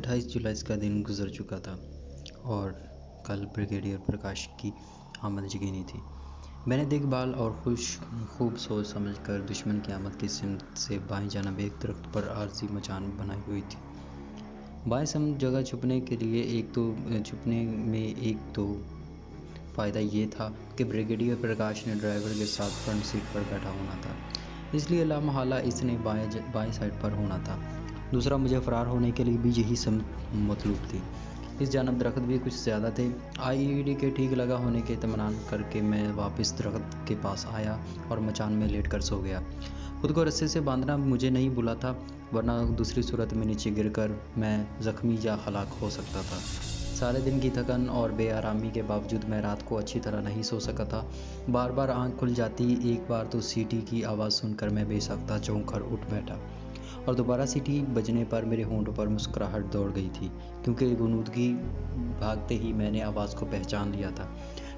28 जुलाई का दिन गुजर चुका था और कल ब्रिगेडियर प्रकाश की आमद यकीनी थी। मैंने देखभाल और खूब सोच समझकर दुश्मन की आमद की सिमत से बाएं जानब एक दरख्त पर आरजी मचान बनाई हुई थी। बाएं समत जगह छुपने में एक तो फ़ायदा ये था कि ब्रिगेडियर प्रकाश ने ड्राइवर के साथ फ्रंट सीट पर बैठा होना था, इसलिए लामहला इसने बाएं साइड पर होना था। दूसरा, मुझे फ़रार होने के लिए भी यही समत मतलूब थी। इस जानब दरख्त भी कुछ ज़्यादा थे। आईईडी के ठीक लगा होने के इत्मीनान करके मैं वापस दरख्त के पास आया और मचान में लेट कर सो गया। खुद को रस्से से बांधना मुझे नहीं भूला था, वरना दूसरी सूरत में नीचे गिरकर मैं ज़ख्मी या हलाक हो सकता था। सारे दिन की थकन और बेआरामी के बावजूद मैं रात को अच्छी तरह नहीं सो सका था। बार बार आंख खुल जाती। एक बार तो सीटी की आवाज़ सुनकर मैं बेसाख्ता चौंक कर उठ बैठा और दोबारा सीटी बजने पर मेरे होंठों पर मुस्कुराहट दौड़ गई थी, क्योंकि गुनूदगी भागते ही मैंने आवाज़ को पहचान लिया था।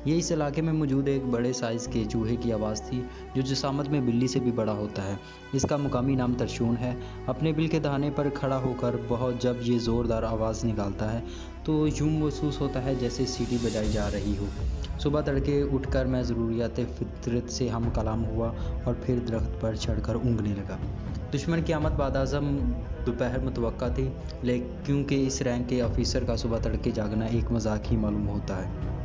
ये इस इलाके में मौजूद एक बड़े साइज़ के चूहे की आवाज़ थी, जो जिसामत में बिल्ली से भी बड़ा होता है। इसका मुकामी नाम तरशून है। अपने बिल के दहाने पर खड़ा होकर जब ये ज़ोरदार आवाज़ निकालता है तो यूँ महसूस होता है जैसे सीटी बजाई जा रही हो। सुबह तड़के उठकर मैं ज़रूरियात फितरत से हम कलाम हुआ और फिर दरख्त पर चढ़कर ऊँघने लगा। दुश्मन की आमद बादाज़म दोपहर मुतवक्का थी, लेकिन क्योंकि इस रैंक के ऑफिसर का सुबह तड़के जागना एक मजाक ही मालूम होता है।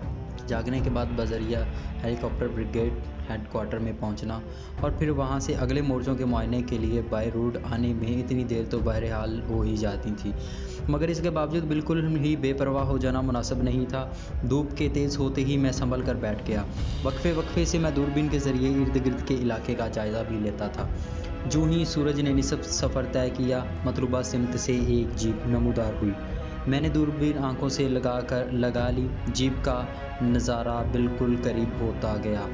जागने के बाद बजरिया हेलीकॉप्टर ब्रिगेड हेडक्वार्टर में पहुंचना और फिर वहां से अगले मोर्चों के मुआयने के लिए बाय रोड आने में इतनी देर तो बहरहाल हो ही जाती थी, मगर इसके बावजूद बिल्कुल ही बेपरवाह हो जाना मुनासिब नहीं था। धूप के तेज़ होते ही मैं संभल कर बैठ गया। वक्फे से मैं दूरबीन के ज़रिए इर्द गिर्द के इलाके का जायज़ा भी लेता था। जो ही सूरज ने निसफ सफ़र तय किया, मतलूबा सिमत से एक जीप नमूदार हुई। मैंने दूरबीन आंखों से लगा ली। जीप का नज़ारा बिल्कुल करीब होता गया।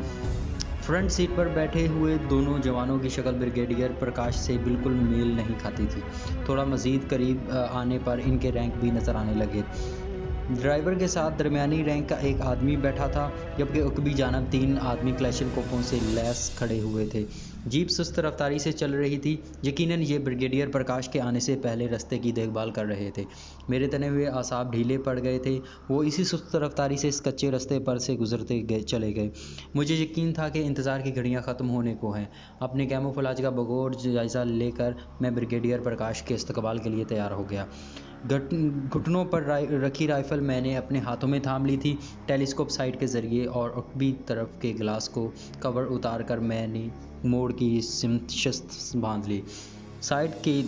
फ्रंट सीट पर बैठे हुए दोनों जवानों की शक्ल ब्रिगेडियर प्रकाश से बिल्कुल मेल नहीं खाती थी। थोड़ा मज़ीद करीब आने पर इनके रैंक भी नज़र आने लगे। ड्राइवर के साथ दरमियानी रैंक का एक आदमी बैठा था, जबकि उकबी जानब 3 आदमी क्लैशिनकोपों से लैस खड़े हुए थे। जीप सुस्त रफ्तारी से चल रही थी। यकीनन ये ब्रिगेडियर प्रकाश के आने से पहले रास्ते की देखभाल कर रहे थे। मेरे तने हुए आसाब ढीले पड़ गए थे। वो इसी सुस्त रफ्तारी से इस कच्चे रास्ते पर से गुजरते चले गए। मुझे यकीन था कि इंतज़ार की घड़ियां ख़त्म होने को हैं। अपने कैमोफ्लेज का बगौर जायज़ा लेकर मैं ब्रिगेडियर प्रकाश के इस्तकबाल के लिए तैयार हो गया। घुटनों पर रखी राइफ़ल मैंने अपने हाथों में थाम ली थी। टेलीस्कोप साइड के ज़रिए और उकबी तरफ के गिलास को कवर उतार कर मैंने मोड़ की सिमत शस्त बांध ली। साइड के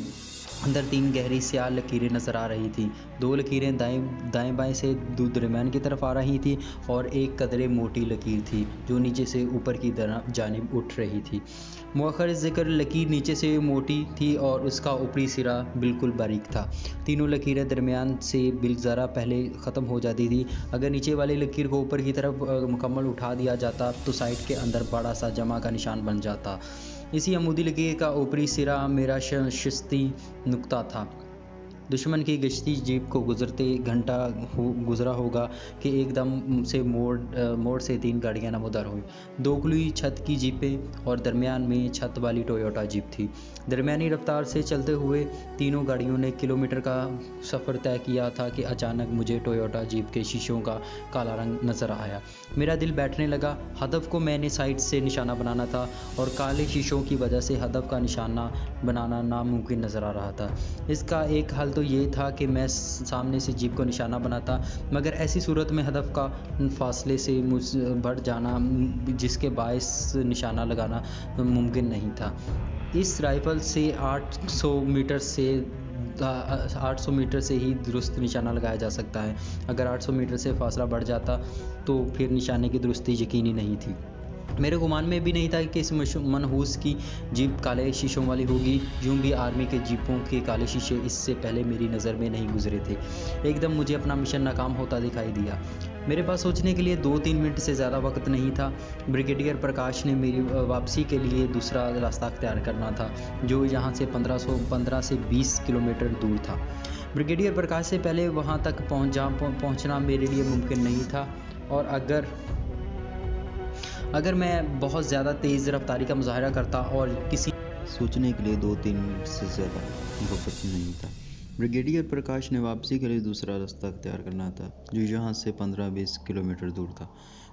अंदर 3 गहरी स्याह लकीरें नज़र आ रही थी। 2 लकीरें दाएं बाएं से दरमियान की तरफ आ रही थी और एक कदरे मोटी लकीर थी जो नीचे से ऊपर की जानिब उठ रही थी। मुअख्खर ज़िक्र लकीर नीचे से मोटी थी और उसका ऊपरी सिरा बिल्कुल बारीक था। तीनों लकीरें दरमियान से ज़रा पहले ख़त्म हो जाती थी। अगर नीचे वाली लकीर को ऊपर की तरफ मुकम्मल उठा दिया जाता तो साइड के अंदर बड़ा सा जमा का निशान बन जाता। इसी अमूदी लकीर का ऊपरी सिरा मेरा शिस्ती नुक्ता था। दुश्मन की गश्ती जीप को गुजरते घंटा गुजरा होगा कि एकदम से मोड़ से 3 गाड़ियां नमूदार हुई। 2 खुली छत की जीपें और दरमियान में छत वाली टोयोटा जीप थी। दरमियानी रफ्तार से चलते हुए तीनों गाड़ियों ने किलोमीटर का सफ़र तय किया था कि अचानक मुझे टोयोटा जीप के शीशों का काला रंग नज़र आया। मेरा दिल बैठने लगा। हदफ को मैंने साइड से निशाना बनाना था और काले शीशों की वजह से हदफ का निशाना बनाना नामुमकिन नज़र आ रहा था। इसका एक हल तो ये था कि मैं सामने से जीप को निशाना बनाता, मगर ऐसी सूरत में हदफ का फासले से बढ़ जाना जिसके बायस निशाना लगाना मुमकिन नहीं था। इस राइफल से 800 मीटर से ही दुरुस्त निशाना लगाया जा सकता है। अगर 800 मीटर से फासला बढ़ जाता तो फिर निशाने की दुरुस्ती यकीनी नहीं थी। मेरे गुमान में भी नहीं था कि इस मनहूस की जीप काले शीशों वाली होगी। यूँ भी आर्मी के जीपों के काले शीशे इससे पहले मेरी नज़र में नहीं गुजरे थे। एकदम मुझे अपना मिशन नाकाम होता दिखाई दिया। मेरे पास सोचने के लिए 2-3 मिनट से ज़्यादा वक्त नहीं था। ब्रिगेडियर प्रकाश ने मेरी वापसी के लिए दूसरा रास्ता अख्तियार करना था, जो यहाँ से 15 से 20 किलोमीटर दूर था। ब्रिगेडियर प्रकाश से पहले वहाँ तक पहुँचना मेरे लिए मुमकिन नहीं था, और अगर मैं बहुत ज़्यादा तेज़ रफ्तारी का मुजाहरा करता और किसी सोचने के लिए 2-3 मिनट से ज़्यादा वक्त नहीं था। ब्रिगेडियर प्रकाश ने वापसी के लिए दूसरा रास्ता अख्तियार करना था, जो यहाँ से 15-20 किलोमीटर दूर था।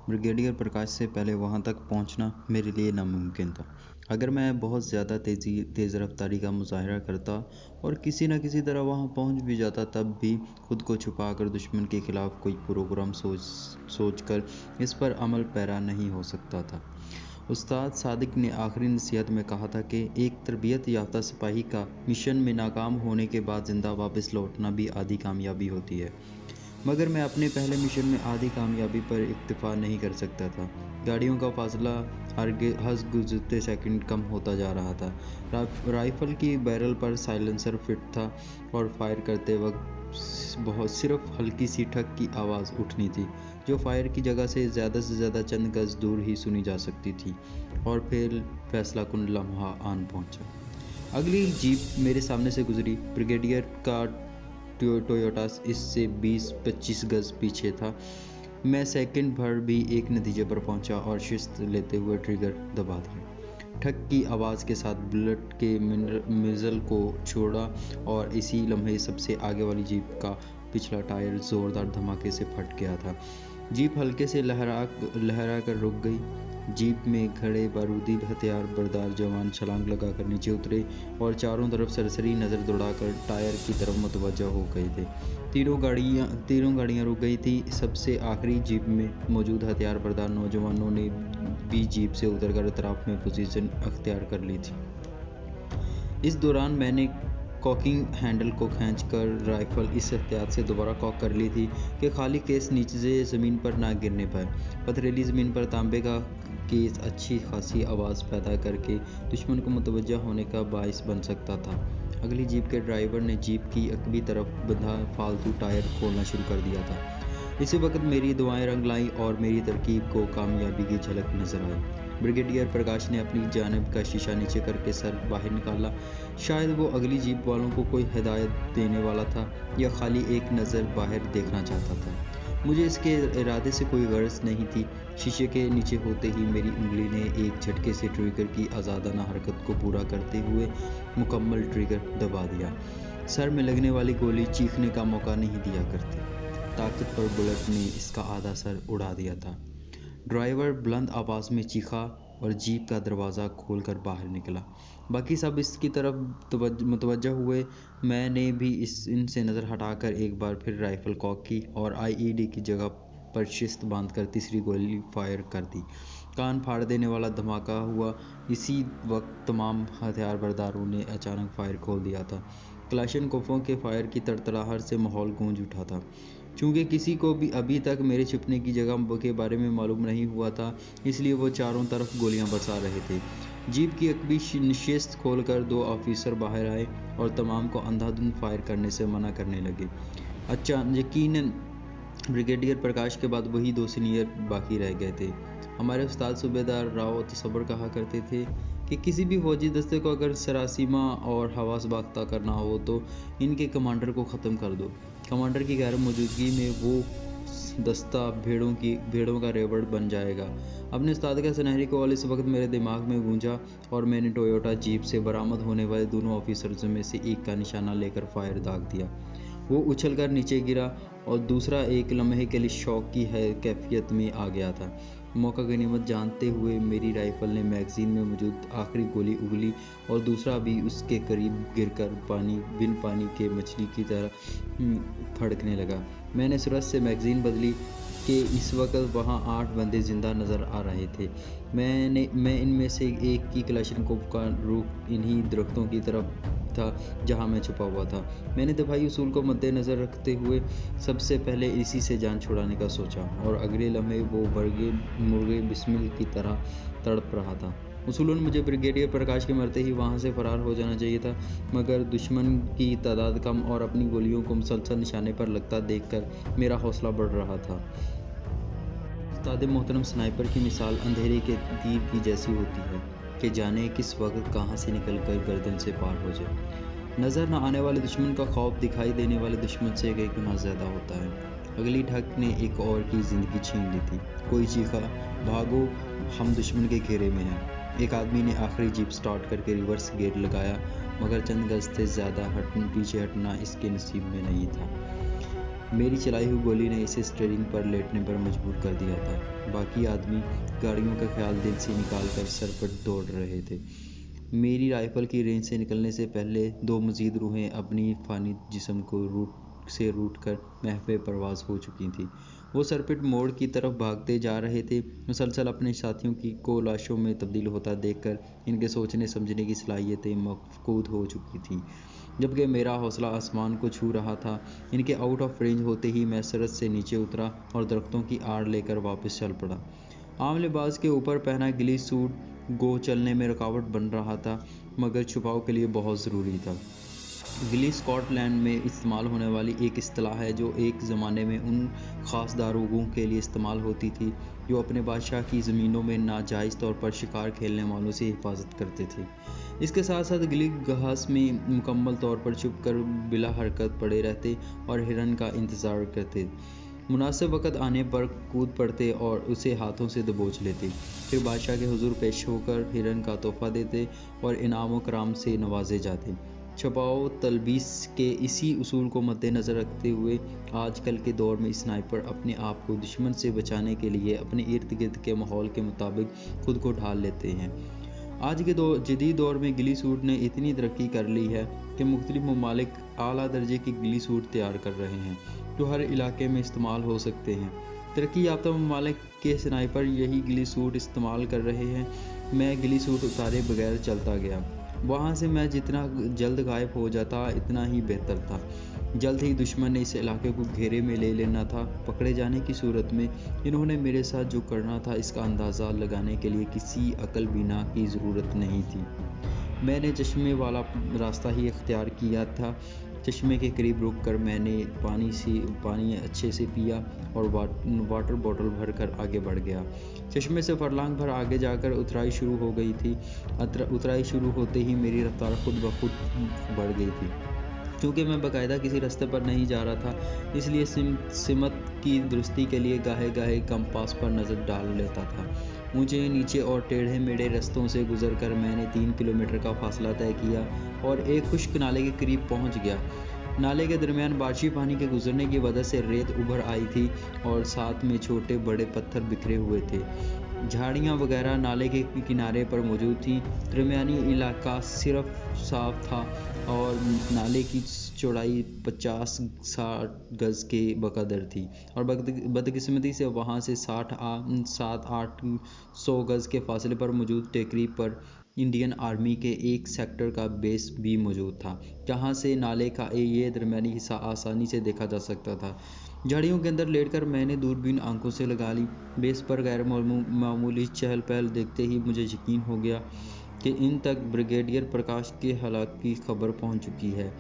ब्रिगेडियर प्रकाश से पहले वहाँ तक पहुँचना मेरे लिए नामुमकिन था। अगर मैं बहुत ज़्यादा तेज़ रफ्तारी का मुजाहरा करता और किसी न किसी तरह वहाँ पहुँच भी जाता, तब भी खुद को छुपाकर दुश्मन के खिलाफ कोई प्रोग्राम सोचकर इस पर अमल पैरा नहीं हो सकता था। उस्ताद सादिक ने आखिरी नसीहत में कहा था कि एक तरबियत याफ्ता सिपाही का मिशन में नाकाम होने के बाद ज़िंदा वापस लौटना भी आधी कामयाबी होती है। मगर मैं अपने पहले मिशन में आधी कामयाबी पर इक्तफा नहीं कर सकता था। गाड़ियों का फासला हर गुजरते सेकंड कम होता जा रहा था। राइफल की बैरल पर साइलेंसर फिट था और फायर करते वक्त सिर्फ हल्की सी ठक की आवाज़ उठनी थी, जो फायर की जगह से ज़्यादा चंद गज दूर ही सुनी जा सकती थी। और फिर फैसला कुन लम्हा आन पहुंचा। अगली जीप मेरे सामने से गुजरी। ब्रिगेडियर का टोयोटा इससे 20-25 गज पीछे था। मैं सेकंड भर भी एक नतीजे पर पहुंचा और शिस्त लेते हुए ट्रिगर दबा दिया। ठक की आवाज़ के साथ बुलेट के मिज़ल को छोड़ा और इसी लम्हे सबसे आगे वाली जीप का पिछला टायर ज़ोरदार धमाके से फट गया था। जीप हल्के से लहरा कर रुक गई। जीप में खड़े बारूदी हथियार बरदार जवान छलांग लगाकर नीचे उतरे और चारों तरफ सरसरी नज़र दौड़ाकर टायर की तरफ मुतवज्जा हो गए थे। तीनों गाड़ियां रुक गई थी। सबसे आखिरी जीप में मौजूद हथियार बरदार नौजवानों ने भी जीप से उतरकर अतराफ में पोजीशन अख्तियार कर ली थी। इस दौरान मैंने कॉकिंग हैंडल को खींचकर राइफल इस एहतियात से दोबारा कॉक कर ली थी कि खाली केस नीचे से ज़मीन पर ना गिरने पाए। पथरीली ज़मीन पर तांबे का केस अच्छी खासी आवाज़ पैदा करके दुश्मन को मुतवज्जा होने का बाइस बन सकता था। अगली जीप के ड्राइवर ने जीप की अकबी तरफ बंधा फालतू टायर खोलना शुरू कर दिया था। इसी वक्त मेरी दुआएं रंग लाईं और मेरी तरकीब को कामयाबी की झलक नजर आई। ब्रिगेडियर प्रकाश ने अपनी जानिब का शीशा नीचे करके सर बाहर निकाला। शायद वो अगली जीप वालों को कोई हिदायत देने वाला था या खाली एक नज़र बाहर देखना चाहता था। मुझे इसके इरादे से कोई गर्ज नहीं थी। शीशे के नीचे होते ही मेरी उंगली ने एक झटके से ट्रिगर की आज़ादाना हरकत को पूरा करते हुए मुकम्मल ट्रिगर दबा दिया। सर में लगने वाली गोली चीखने का मौका नहीं दिया करती। ताकत पर बुलेट ने इसका आधा सर उड़ा दिया था। ड्राइवर बुलंद आवाज़ में चीखा और जीप का दरवाज़ा खोलकर बाहर निकला। बाकी सब इसकी तरफ मुतवज्जा हुए। मैंने भी इनसे नज़र हटाकर एक बार फिर राइफल कॉक की और आईईडी की जगह पर शिस्त बांधकर तीसरी गोली फायर कर दी। कान फाड़ देने वाला धमाका हुआ। इसी वक्त तमाम हथियार बरदारों ने अचानक फायर खोल दिया था। क्लाशनकोफों के फायर की तड़तड़ाहट से माहौल गूंज उठा था। चूँकि किसी को भी अभी तक मेरे छिपने की जगह के बारे में मालूम नहीं हुआ था, इसलिए वो चारों तरफ गोलियां बरसा रहे थे। जीप की अकबी निशिस्त खोलकर 2 ऑफिसर बाहर आए और तमाम को अंधाधुंध फायर करने से मना करने लगे। अच्छा, यकीनन ब्रिगेडियर प्रकाश के बाद वही 2 सीनियर बाकी रह गए थे। हमारे उस्ताद सूबेदार राव तसव्वुर कहा करते थे कि किसी भी फौजी दस्ते को अगर सरासीमा और हवास बाख्ता करना हो तो इनके कमांडर को ख़त्म कर दो। कमांडर की गैर मौजूदगी में वो दस्ता भेड़ों का रेवड़ बन जाएगा। अपने उस्ताद का सुनहरी कौल इस वक्त मेरे दिमाग में गूंजा और मैंने टोयोटा जीप से बरामद होने वाले दोनों ऑफिसर्स में से एक का निशाना लेकर फायर दाग दिया। वो उछलकर नीचे गिरा और दूसरा एक लम्हे के लिए शौक की कैफियत में आ गया था। मौका गनीमत जानते हुए मेरी राइफल ने मैगजीन में मौजूद आखिरी गोली उगली और दूसरा भी उसके करीब गिरकर बिन पानी के मछली की तरह फड़कने लगा। मैंने सूरज से मैगजीन बदली कि इस वक्त वहाँ 8 बंदे जिंदा नज़र आ रहे थे। मैं इनमें से एक की क्लाशनकोफ का रुख इन्हीं दरख्तों की तरफ था जहाँ मैं छुपा हुआ था। मैंने दफाई उसूल को मद्देनज़र रखते हुए सबसे पहले इसी से जान छुड़ाने का सोचा और अगले लम्हे वो मुर्गे बिस्मिल की तरह तड़प रहा था। उसूलन मुझे ब्रिगेडियर प्रकाश के मरते ही वहाँ से फरार हो जाना चाहिए था, मगर दुश्मन की तादाद कम और अपनी गोलियों को मुसलसल निशाने पर लगता देखकर मेरा हौसला बढ़ रहा था। उस्ताद मोहतरम स्नाइपर की मिसाल अंधेरे के तीर की जैसी होती है कि जाने किस वक्त कहाँ से निकल कर गर्दन से पार हो जाए। नज़र न आने वाले दुश्मन का खौफ दिखाई देने वाले दुश्मन से कई गुना ज़्यादा होता है। अगली ठग ने एक और की ज़िंदगी छीन ली थी। कोई चीखा, भागो, हम दुश्मन के घेरे में हैं। एक आदमी ने आखिरी जीप स्टार्ट करके रिवर्स गियर लगाया, मगर चंद गज से ज़्यादा पीछे हटना इसके नसीब में नहीं था। मेरी चलाई हुई गोली ने इसे स्टीयरिंग पर लेटने पर मजबूर कर दिया था। बाकी आदमी गाड़ियों का ख्याल दिल से निकाल कर सर पर दौड़ रहे थे। मेरी राइफल की रेंज से निकलने से पहले 2 मज़ीद रूहें अपनी फ़ानी जिस्म को रूट कर महवे परवाज़ हो चुकी थीं। वो सरपिट मोड़ की तरफ भागते जा रहे थे। मुसलसल अपने साथियों को लाशों में तब्दील होता देखकर इनके सोचने समझने की सलाहियतें मफकूद हो चुकी थीं, जबकि मेरा हौसला आसमान को छू रहा था। इनके आउट ऑफ रेंज होते ही मैं सरहद से नीचे उतरा और दरख्तों की आड़ लेकर वापस चल पड़ा। आम लिबास के ऊपर पहना गिली सूट गो चलने में रुकावट बन रहा था, मगर छुपाव के लिए बहुत ज़रूरी था। गिली स्कॉटलैंड में इस्तेमाल होने वाली एक इस्तिलाह है जो एक ज़माने में उन ख़ास दारूगों के लिए इस्तेमाल होती थी जो अपने बादशाह की ज़मीनों में नाजायज़ तौर पर शिकार खेलने वालों से हिफाजत करते थे। इसके साथ साथ गिली घास में मुकम्मल तौर पर छुप कर बिला हरकत पड़े रहते और हिरन का इंतज़ार करते। मुनासिब वक़्त आने पर कूद पड़ते और उसे हाथों से दबोच लेते। फिर बादशाह के हुजूर पेश होकर हिरन का तोहफ़ा देते और इनाम व कराम से नवाजे जाते। छुपाव तलबीस के इसी उसूल को मद्देनज़र रखते हुए आजकल के दौर में स्नाइपर अपने आप को दुश्मन से बचाने के लिए अपने इर्द गिर्द के माहौल के मुताबिक खुद को ढाल लेते हैं। आज के जदीद दौर में गिली सूट ने इतनी तरक्की कर ली है कि मुख्तलिफ ममालिक आला दर्जे की गिली सूट तैयार कर रहे हैं जो हर इलाके में इस्तेमाल हो सकते हैं। तरक्की याफ्ता ममालिक के स्नाइपर यही गिली सूट इस्तेमाल कर रहे हैं। मैं गिली सूट उतारे बगैर चलता गया। वहाँ से मैं जितना जल्द गायब हो जाता इतना ही बेहतर था। जल्द ही दुश्मन ने इस इलाके को घेरे में ले लेना था। पकड़े जाने की सूरत में इन्होंने मेरे साथ जो करना था इसका अंदाज़ा लगाने के लिए किसी अकल बीना की ज़रूरत नहीं थी। मैंने चश्मे वाला रास्ता ही इख्तियार किया था। चश्मे के करीब रुककर मैंने पानी अच्छे से पिया और वाटर बोतल भर कर आगे बढ़ गया। चश्मे से फरलांग भर आगे जाकर उतराई शुरू हो गई थी। उतराई शुरू होते ही मेरी रफ्तार खुद ब खुद बढ़ गई थी। चूँकि मैं बाकायदा किसी रास्ते पर नहीं जा रहा था, इसलिए सिमत की दुरुस्ती के लिए गाहे गाहे कंपास पर नज़र डाल लेता था। ऊंचे नीचे और टेढ़े मेढ़े रास्तों से गुजरकर मैंने 3 किलोमीटर का फासला तय किया और एक खुश्क नाले के करीब पहुंच गया। नाले के दरमियान बारिशी पानी के गुजरने की वजह से रेत उभर आई थी और साथ में छोटे बड़े पत्थर बिखरे हुए थे। झाड़ियाँ वगैरह नाले के किनारे पर मौजूद थी। दरमियानी इलाका सिर्फ साफ था और नाले की चौड़ाई 50-60 गज़ के बकदर थी और बदकिस्मती से वहाँ से 7-800 गज़ के फासले पर मौजूद टेकरी पर इंडियन आर्मी के एक सेक्टर का बेस भी मौजूद था, जहाँ से नाले का ये दरमियानी हिस्सा आसानी से देखा जा सकता था। झाड़ियों के अंदर लेटकर मैंने दूरबीन आंखों से लगा ली। बेस पर गैर मामूली चहल पहल देखते ही मुझे यकीन हो गया कि इन तक ब्रिगेडियर प्रकाश के हलाक की खबर पहुंच चुकी है।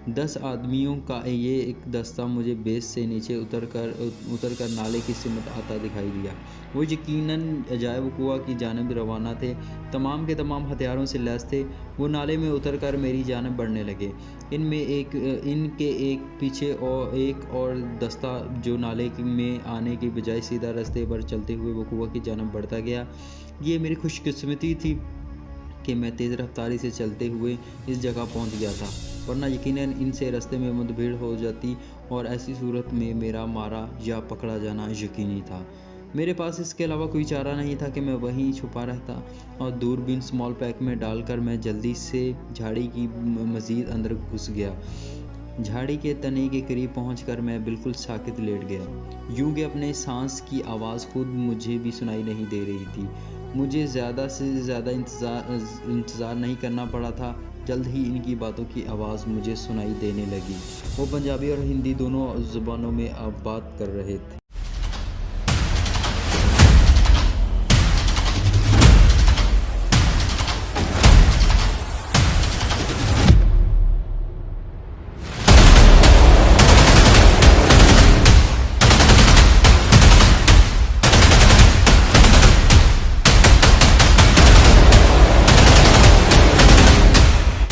10 आदमियों का ये एक दस्ता मुझे बेस से नीचे उतरकर नाले की सिमत आता दिखाई दिया। वो यकीनन अजायब कुआ की जानिब रवाना थे। तमाम के तमाम हथियारों से लैस थे। वो नाले में उतरकर मेरी जानिब बढ़ने लगे। इनके एक पीछे और एक और दस्ता जो नाले में आने की बजाय सीधा रास्ते पर चलते हुए वो कुआ की जानिब बढ़ता गया। ये मेरी खुशकिस्मती थी कि मैं तेज़ रफ्तारी से चलते हुए इस जगह पहुंच गया था, वरना यकीनन इनसे रास्ते में मुठभेड़ हो जाती और ऐसी सूरत में मेरा मारा या पकड़ा जाना यकीनी था। मेरे पास इसके अलावा कोई चारा नहीं था कि मैं वहीं छुपा रहता और दूरबीन स्मॉल पैक में डालकर मैं जल्दी से झाड़ी की मज़ीद अंदर घुस गया। झाड़ी के तने के करीब पहुंचकर मैं बिल्कुल साकित लेट गया, यूं कि अपने सांस की आवाज़ खुद मुझे भी सुनाई नहीं दे रही थी। मुझे ज़्यादा से ज़्यादा इंतज़ार नहीं करना पड़ा था। जल्द ही इनकी बातों की आवाज़ मुझे सुनाई देने लगी। वो पंजाबी और हिंदी दोनों ज़ुबानों में बात कर रहे थे।